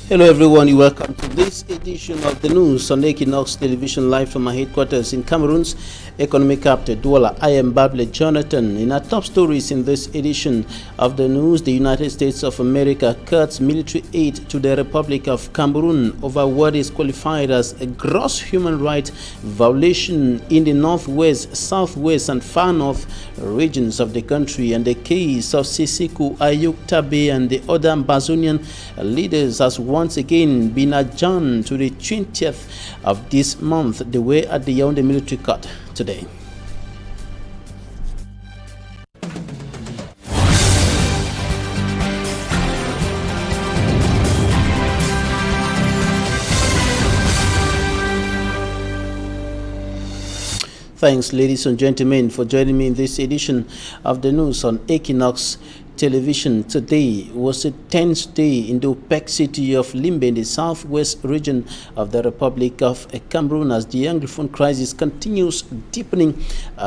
Hello everyone, welcome to this edition of the news on Equinox Television, live from our headquarters in Cameroon's economic capital, Douala. I am Bable Jonathan. In our top stories in this edition of the news, the United States of America cuts military aid to the Republic of Cameroon over what is qualified as a gross human rights violation in the northwest, southwest and far north regions of the country, and the case of Sisiku, Ayuk, Tabe and the other Amazonian leaders has once again been adjourned to the 20th of this month, the way at the Yaoundé military court today. Thanks, ladies and gentlemen, for joining me in this edition of the news on Equinox Television. Today was a tense day in the opaque city of Limbe in the southwest region of the Republic of Cameroon as the Anglophone crisis continues deepening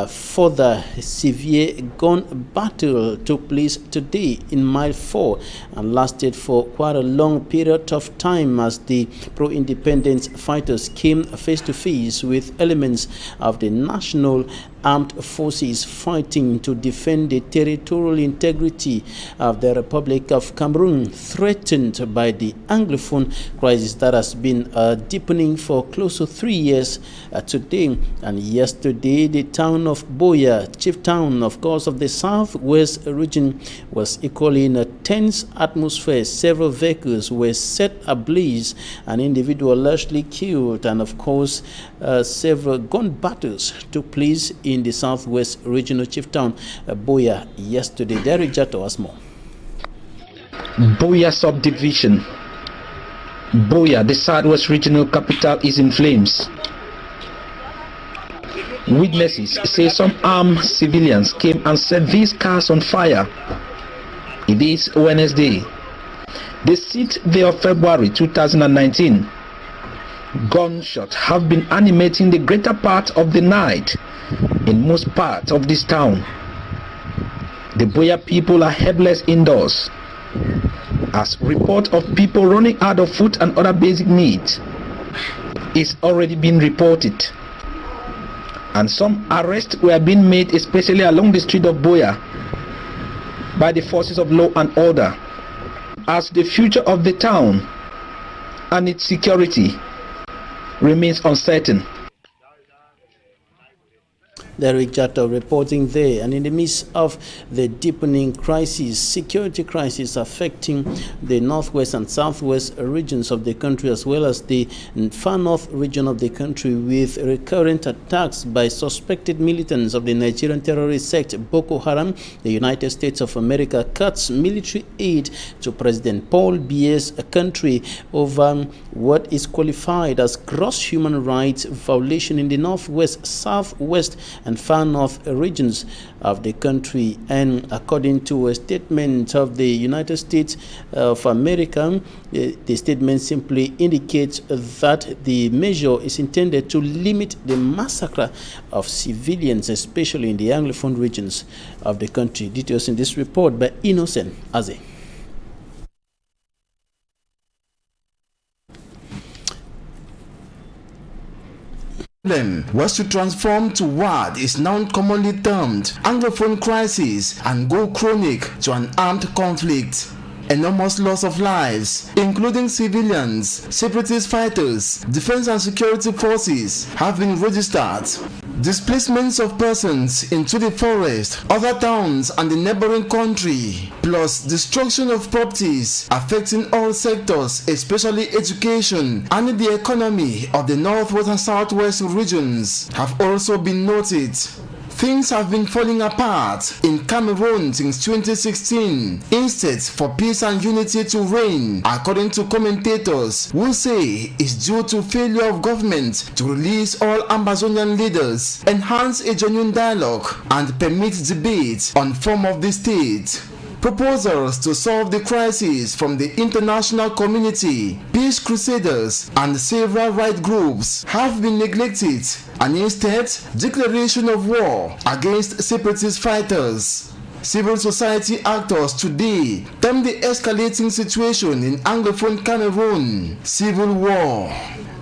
further. Severe gun battle took place today in Mile 4 and lasted for quite a long period of time as the pro-independence fighters came face to face with elements of the National Armed Forces fighting to defend the territorial integrity of the Republic of Cameroon, threatened by the Anglophone crisis that has been deepening for close to 3 years today. And yesterday, the town of Boya, chief town, of course, of the southwest region, was equally in a tense atmosphere. Several vehicles were set ablaze, an individual largely killed, and of course, several gun battles took place in the southwest regional chief town, Boya, yesterday. Derek Jato has more. Boya subdivision. Boya, the southwest regional capital, is in flames. Witnesses say some armed civilians came and set these cars on fire. It is Wednesday, the 6th day of February 2019. Gunshots have been animating the greater part of the night in most parts of this town. The Boya people are helpless indoors as report of people running out of food and other basic needs is already being reported, and some arrests were being made, especially along the street of Boya, by the forces of law and order, as the future of the town and its security remains uncertain. Derek Jato reporting there. And in the midst of the deepening crisis, security crisis affecting the northwest and southwest regions of the country, as well as the far north region of the country, with recurrent attacks by suspected militants of the Nigerian terrorist sect Boko Haram, the United States of America cuts military aid to President Paul Biya's country over what is qualified as gross human rights violation in the northwest, southwest and far north regions of the country. And according to a statement of the United States of America, the statement simply indicates that the measure is intended to limit the massacre of civilians, especially in the Anglophone regions of the country. Details in this report by Innocent Aze. Was to transform to what is now commonly termed Anglophone crisis and go chronic to an armed conflict. Enormous loss of lives, including civilians, separatist fighters, defense and security forces, have been registered. Displacements of persons into the forest, other towns and the neighboring country, plus destruction of properties affecting all sectors, especially education and the economy of the northwest and southwest regions, have also been noted. Things have been falling apart in Cameroon since 2016. Instead, for peace and unity to reign, according to commentators who say it's due to failure of government to release all Amazonian leaders, enhance a genuine dialogue, and permit debate on form of the state. Proposals to solve the crisis from the international community, peace crusaders, and several right groups have been neglected, and instead, declaration of war against separatist fighters. Civil society actors today term the escalating situation in Anglophone Cameroon civil war.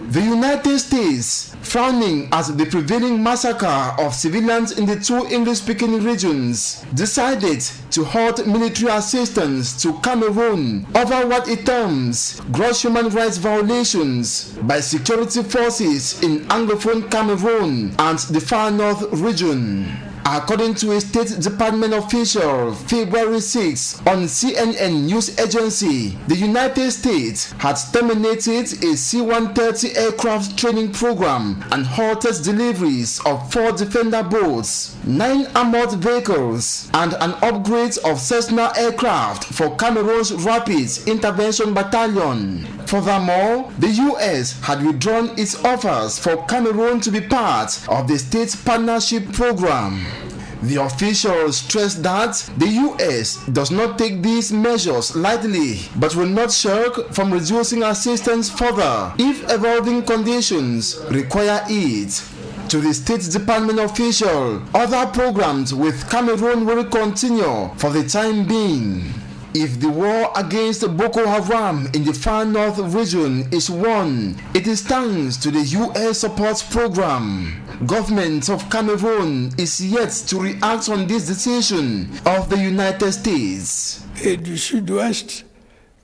The United States, frowning at the prevailing massacre of civilians in the two English-speaking regions, decided to halt military assistance to Cameroon over what it terms gross human rights violations by security forces in Anglophone Cameroon and the Far North region. According to a State Department official, February 6, on CNN news agency, the United States had terminated a C-130 aircraft training program and halted deliveries of 4 Defender boats, 9 armored vehicles, and an upgrade of Cessna aircraft for Cameroon's Rapid Intervention Battalion. Furthermore, the U.S. had withdrawn its offers for Cameroon to be part of the State Partnership Program. The officials stressed that the U.S. does not take these measures lightly, but will not shirk from reducing assistance further if evolving conditions require it. To the State Department official, other programs with Cameroon will continue for the time being. If the war against Boko Haram in the Far North region is won, it is thanks to the U.S. support program. Government of Cameroon is yet to react on this decision of the United States. Et du Sud-Ouest,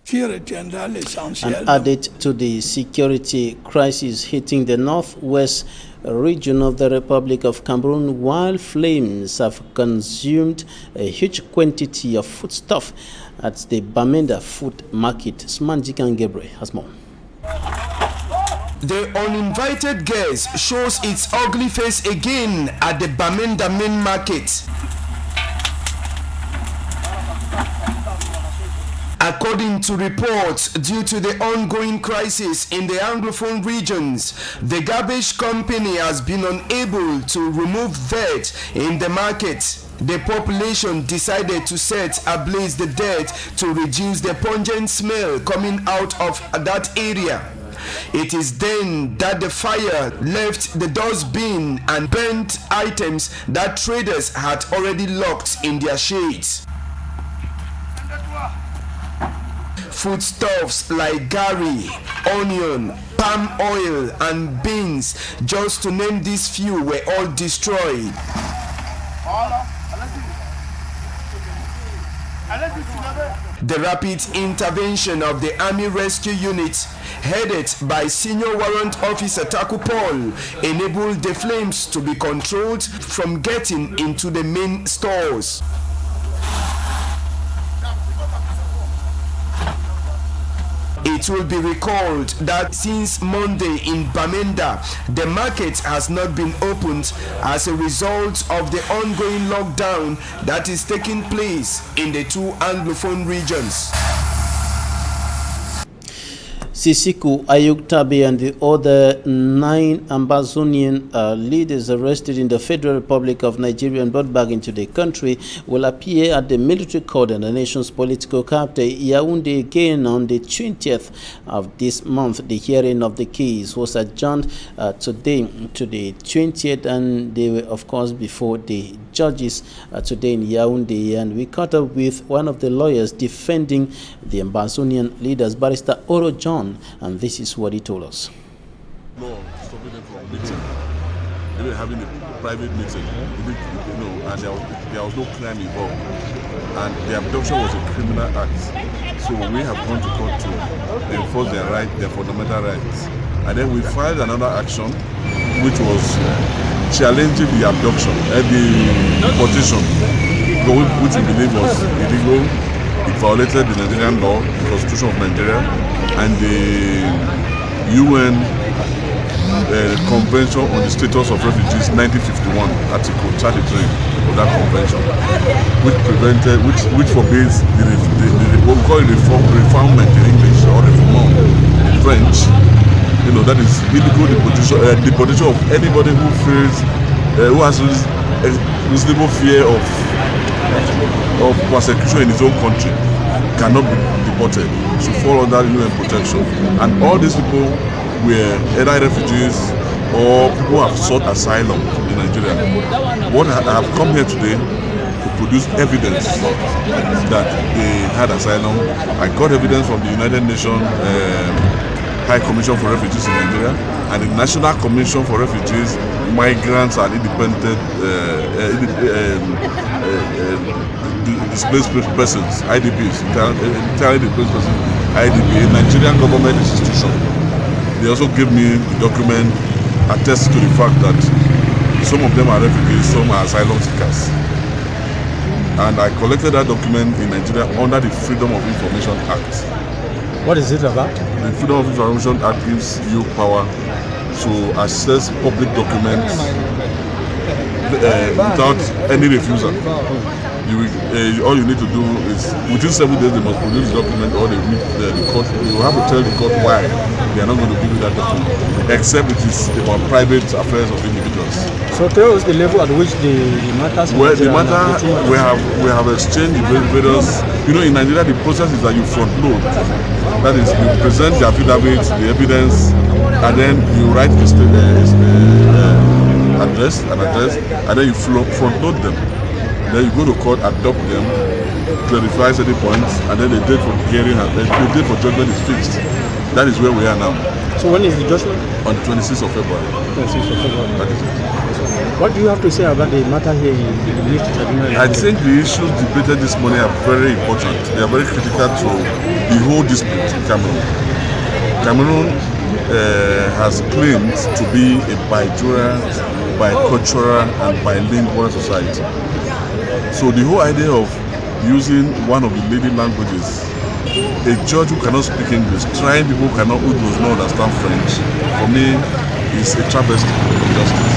qui retiendra l'essentiel. And added to the security crisis hitting the northwest region of the Republic of Cameroon, while flames have consumed a huge quantity of foodstuff at the Bamenda food market. Smanjikan Gebre has more. The uninvited guest shows its ugly face again at the Bamenda main market. According to reports, due to the ongoing crisis in the Anglophone regions, the garbage company has been unable to remove dirt in the market. The population decided to set ablaze the dirt to reduce the pungent smell coming out of that area. It is then that the fire left the dustbin and burnt items that traders had already locked in their shades. Foodstuffs like gari, onion, palm oil and beans, just to name these few, were all destroyed. The rapid intervention of the Army Rescue Unit, headed by Senior Warrant Officer Taku Paul, enabled the flames to be controlled from getting into the main stores. It will be recalled that since Monday in Bamenda, the market has not been opened as a result of the ongoing lockdown that is taking place in the two Anglophone regions. Sisiku, Ayuk, Tabe, and the other 9 Amazonian leaders arrested in the Federal Republic of Nigeria and brought back into the country will appear at the military court in the nation's political capital, Yaoundé, again on the 20th of this month. The hearing of the case was adjourned today to the 20th, and they were, of course, before the judges today in Yaoundé. And we caught up with one of the lawyers defending the Amazonian leaders, Barrister Oro John, and this is what he told us. No, stopping them from meeting. They were having a private meeting, and there was no crime involved. And the abduction was a criminal act. So we have gone to court to enforce their right, their fundamental rights. And then we filed another action, which was challenging the abduction, the deportation, which we believe was illegal. It violated the Nigerian law, the Constitution of Nigeria, and the UN Convention on the Status of Refugees 1951, Article 33 of that convention, which forbids what we call it refoulement in English, or refoulement in French. That is illegal deportation of anybody who feels, who has reasonable fear of persecution in his own country, cannot be deported, should fall under UN protection. And all these people were either refugees or people who have sought asylum in Nigeria. What I have come here today to produce evidence that they had asylum. I got evidence from the United Nations High Commission for Refugees in Nigeria and the National Commission for Refugees, Migrants and Independent Displaced Persons, IDPs, entirely displaced persons, IDP, a Nigerian government institution. They also gave me the document attest to the fact that some of them are refugees, some are asylum seekers. And I collected that document in Nigeria under the Freedom of Information Act. What is it about? The Freedom of Information Act gives you power to access public documents without any refusal. All you need to do is, within 7 days, they must produce the document, or they meet the court. You have to tell the court why they are not going to give you that document, except it is about private affairs of individuals. So tell us the level at which the matters. Well, the matter we have exchanged various. You know, in Nigeria, the process is that you front load. That is, you present the affidavits, the evidence, and then you write the address, and then you front load them. Then you go to court, adopt them, clarify certain points, and then the date for hearing and the date for judgment is fixed. That is where we are now. So when is the judgment? On the 26th of February. 26th of February. That is it. What do you have to say about the matter here in the Ministry Tribunal? I think the issues debated this morning are very important. They are very critical to the whole dispute in Cameroon. Cameroon has claimed to be a bicultural, bicultural, and bilingual society. So the whole idea of using one of the leading languages, a judge who cannot speak English, trying people who does not understand French, for me is a travesty of justice.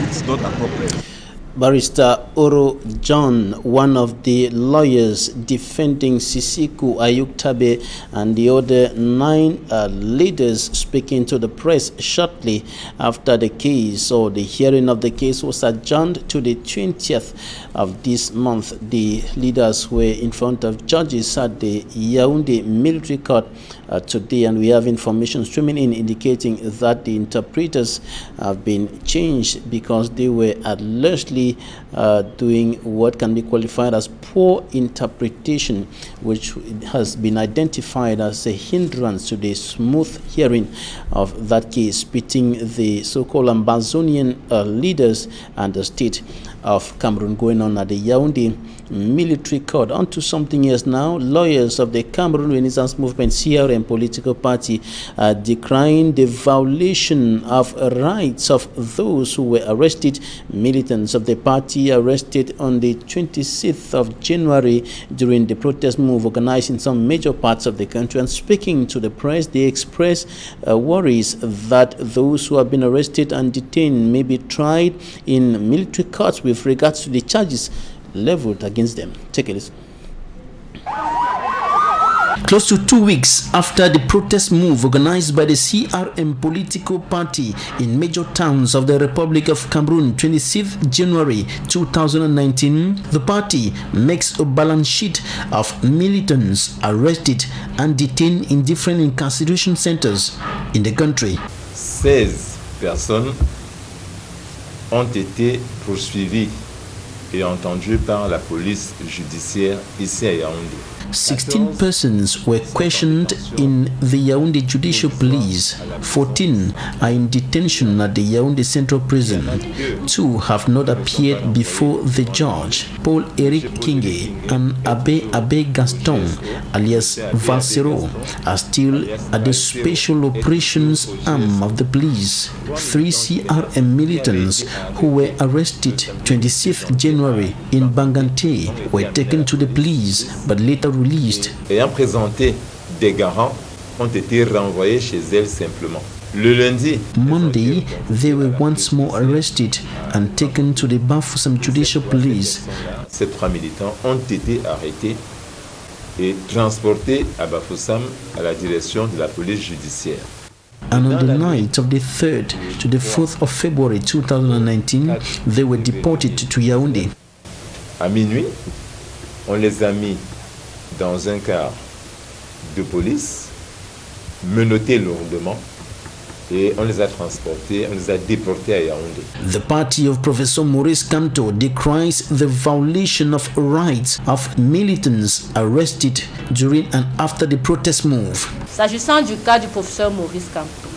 It's not appropriate. Barrister Oro John, one of the lawyers defending Sisiku Ayuk Tabe and the other 9 leaders, speaking to the press shortly after the case, or the hearing of the case, was adjourned to the 20th of this month. The leaders were in front of judges at the Yaoundé military court today, and we have information streaming in indicating that the interpreters have been changed because they were allegedly doing what can be qualified as poor interpretation, which has been identified as a hindrance to the smooth hearing of that case, pitting the so-called Ambazonian leaders and the state of Cameroon going on at the Yaoundé military court. On to something else now. Lawyers of the Cameroon Renaissance Movement CRM political party decrying the violation of rights of those who were arrested. Militants of the party arrested on the 26th of January during the protest move organized in some major parts of the country. And speaking to the press, they express worries that those who have been arrested and detained may be tried in military courts with regards to the charges leveled against them. Take a listen. Close to 2 weeks after the protest move organized by the CRM political party in major towns of the Republic of Cameroon, 26th January 2019, the party makes a balance sheet of militants arrested and detained in different incarceration centers in the country. 16 personnes ont été poursuivies et entendues par la police judiciaire ici à Yaoundé. 16 persons were questioned in the Yaoundé Judicial Police. 14 are in detention at the Yaoundé Central Prison. 2 have not appeared before the judge. Paul Eric Kinge and Abe Gaston, alias Valsero, are still at the Special Operations Arm of the police. 3 CRM militants who were arrested 26th January in Bangante were taken to the police but later released. Ayant présenté des garants, ont été renvoyés chez elles simplement. Le lundi, Monday, they were once more arrested and taken to the Bafoussam Judicial Police. Ces 3 militants ont été arrêtés et transportés à Bafoussam à la direction de la police judiciaire. And on the night of the 3rd to the 4th of February 2019, they were deported to Yaoundé. À minuit, on les a mis dans un car de police, menottés lourdement et on les a transportés, on les a déportés à Yaoundé. The party of Professor Maurice Kamto decries the violation of rights of militants arrested during and after the protest move. S'agissant du cas du professeur Maurice Kamto,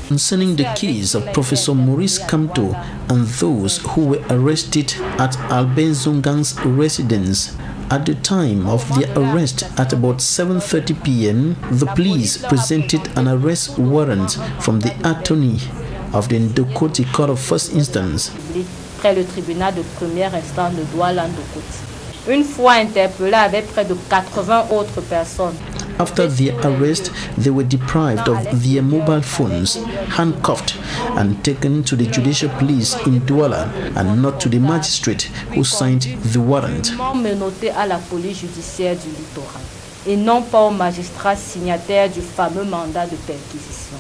concerning the case of Professor Maurice Kamto and those who were arrested at Albert Zongan's residence. At the time of their arrest at about 7:30 p.m., the police presented an arrest warrant from the attorney of the Ndokoti Court of First Instance. Près le tribunal de première instance de Douala Ndokoti. Une fois interpellés avec près de 80 autres personnes. After their arrest, they were deprived of their mobile phones, handcuffed, and taken to the judicial police in Douala and not to the magistrate who signed the warrant. Menottés à la police judiciaire du littoral et non pas au magistrat signataire du fameux mandat de perquisition.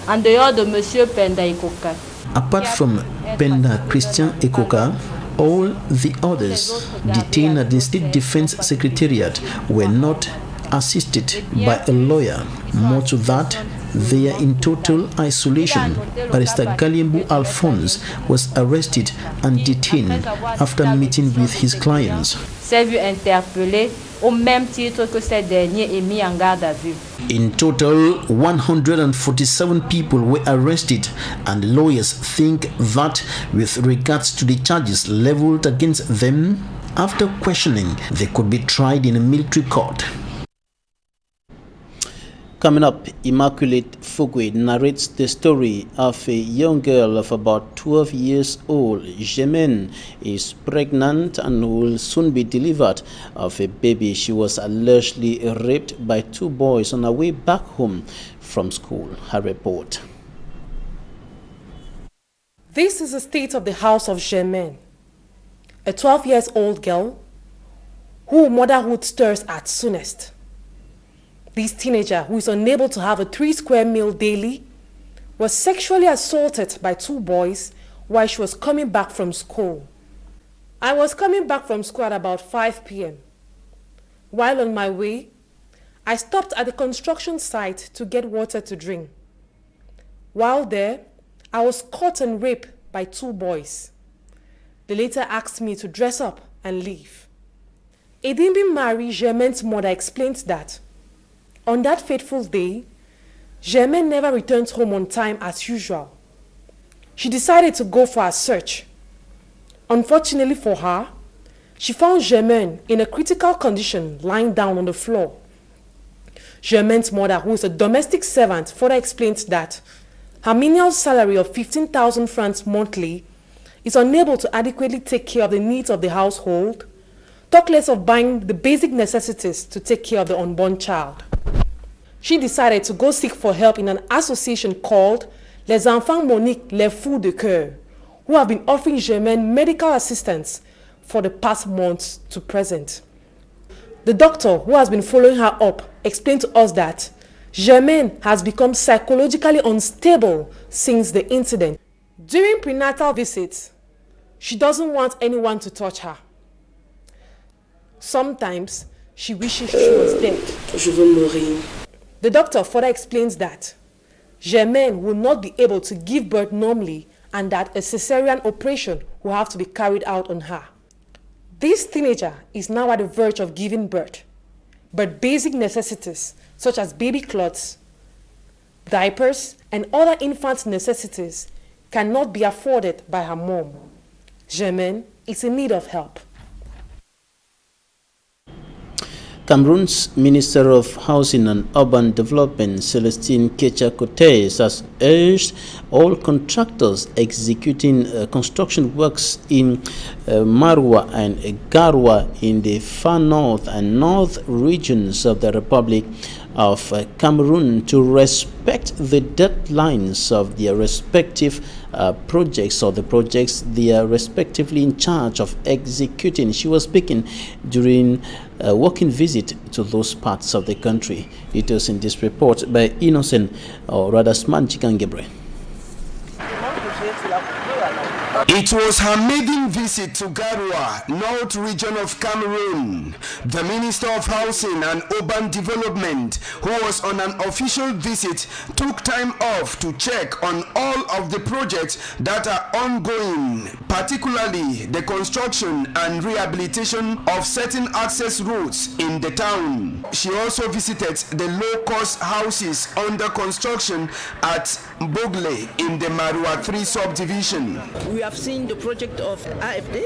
En dehors de M. Penda Ikoka. Apart from Penda Christian Ikoka, all the others detained at the State Defense Secretariat were not assisted by a lawyer. More to that, they are in total isolation. Barrister Galiembu Alphonse was arrested and detained after meeting with his clients. S'est vu interpellé au même titre que ces derniers et mis en garde à vue. In total, 147 people were arrested, and lawyers think that with regards to the charges leveled against them, after questioning, they could be tried in a military court. Coming up, Immaculate Fugwe narrates the story of a young girl of about 12 years old. Germaine is pregnant and will soon be delivered of a baby. She was allegedly raped by two boys on her way back home from school. Her report. This is the state of the house of Germaine, a 12-year-old girl who motherhood stirs at soonest. This teenager, who is unable to have a 3-square meal daily, was sexually assaulted by two boys while she was coming back from school. I was coming back from school at about 5 p.m. While on my way, I stopped at the construction site to get water to drink. While there, I was caught and raped by two boys. They later asked me to dress up and leave. Edimbi Marie, Germaine's mother, explained that on that fateful day, Germaine never returned home on time as usual. She decided to go for a search. Unfortunately for her, she found Germaine in a critical condition lying down on the floor. Germaine's mother, who is a domestic servant, further explained that her menial salary of 15,000 francs monthly is unable to adequately take care of the needs of the household, talk less of buying the basic necessities to take care of the unborn child. She decided to go seek for help in an association called Les Enfants Moniques Les Fous de Cœur, who have been offering Germaine medical assistance for the past months to present. The doctor, who has been following her up, explained to us that Germaine has become psychologically unstable since the incident. During prenatal visits, she doesn't want anyone to touch her. Sometimes she wishes she was dead. Je veux mourir. The doctor further explains that Germaine will not be able to give birth normally and that a cesarean operation will have to be carried out on her. This teenager is now at the verge of giving birth, but basic necessities such as baby clothes, diapers, and other infant necessities cannot be afforded by her mom. Germaine is in need of help. Cameroon's Minister of Housing and Urban Development, Celestine Kecha-Cotes, has urged all contractors executing construction works in Marwa and Garwa in the far north and north regions of the Republic of Cameroon to respect the deadlines of their respective projects, or the projects they are respectively in charge of executing. She was speaking during a working visit to those parts of the country. It was in this report by Innocent, or rather Sman Chikangebre. It was her maiden visit to Garoua, North Region of Cameroon. The Minister of Housing and Urban Development, who was on an official visit, took time off to check on all of the projects that are ongoing, particularly the construction and rehabilitation of certain access routes in the town. She also visited the low-cost houses under construction at Bogle in the Marua 3 subdivision. We have seen the project of AFD,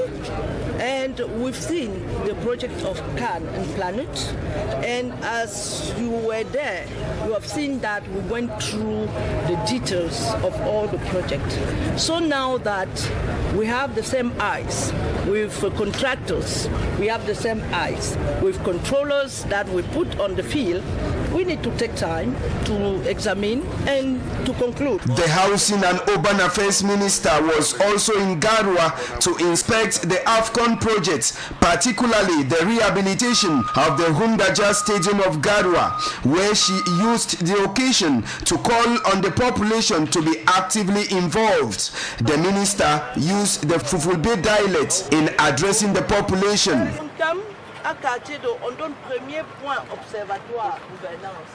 and we've seen the project of Can and Planet. And as you were there, you have seen that we went through the details of all the projects. So now that we have the same eyes with contractors, we have the same eyes with controllers that we put on the field, we need to take time to examine and to conclude. The Housing and Urban Affairs Minister was also in Garoua to inspect the AFCON projects, particularly the rehabilitation of the Hundaja Stadium of Garoua, where she used the occasion to call on the population to be actively involved. The minister used the Fufulbe dialect in addressing the population. On donne premier point observatoire gouvernance.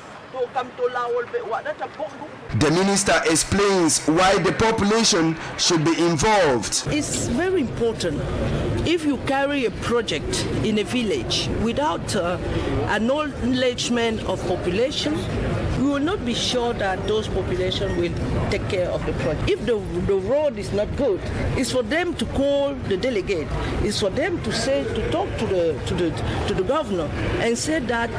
The minister explains why the population should be involved. It's very important. If you carry a project in a village without acknowledgement of population, we will not be sure that those population will take care of the project. If the road is not good, it's for them to call the delegate. It's for them to say, to talk to the governor and say that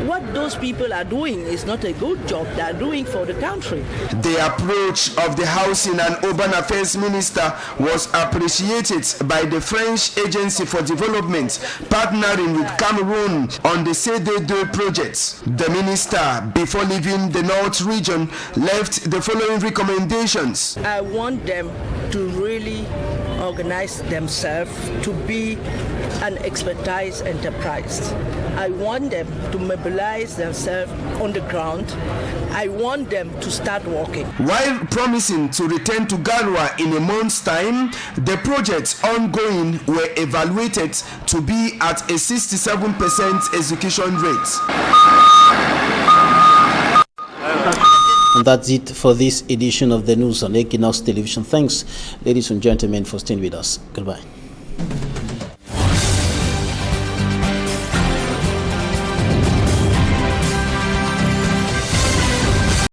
what those people are doing is not a good job they are doing for the country. The approach of the Housing and Urban Affairs Minister was appreciated by the French Agency for Development, partnering with Cameroon on the CD2 projects. The minister, before leaving the North region, left the following recommendations. I want them to really organize themselves to be an expertise enterprise. I want them to mobilize themselves on the ground. I want them to start working. While promising to return to Garoua in a month's time, the projects ongoing were evaluated to be at a 67% execution rate. And that's it for this edition of the news on Equinox Television. Thanks, ladies and gentlemen, for staying with us. Goodbye.